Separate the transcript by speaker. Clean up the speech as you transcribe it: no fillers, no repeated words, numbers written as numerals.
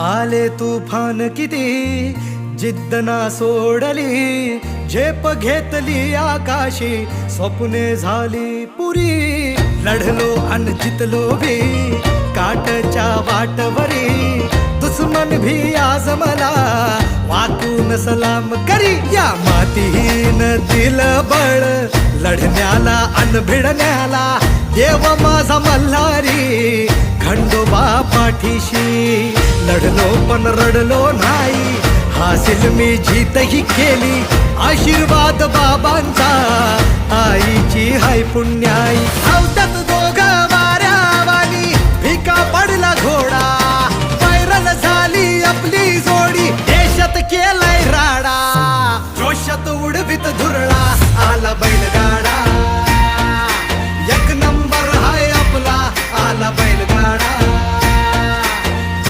Speaker 1: आले तुफान किती जिद्द ना सोडली, झेप घेतली आकाशी, स्वप्ने झाली पुरी. लढलो अन जितलो भी काटच्या वाटवरी, दुश्मन भी आज मला वाकून सलाम करी. या मातीहीन दिल बळ लढण्याला अन भिडण्याला, देव माझा मल्हारी खंडोबा पाठीशी. लढलो पण रडलो नाही, हासिल मी जीतही केली, आशीर्वाद बाबांचा आईची हाय पुण्याई. धावतात दोघं वाऱ्यावानी, भिका पडला घोडा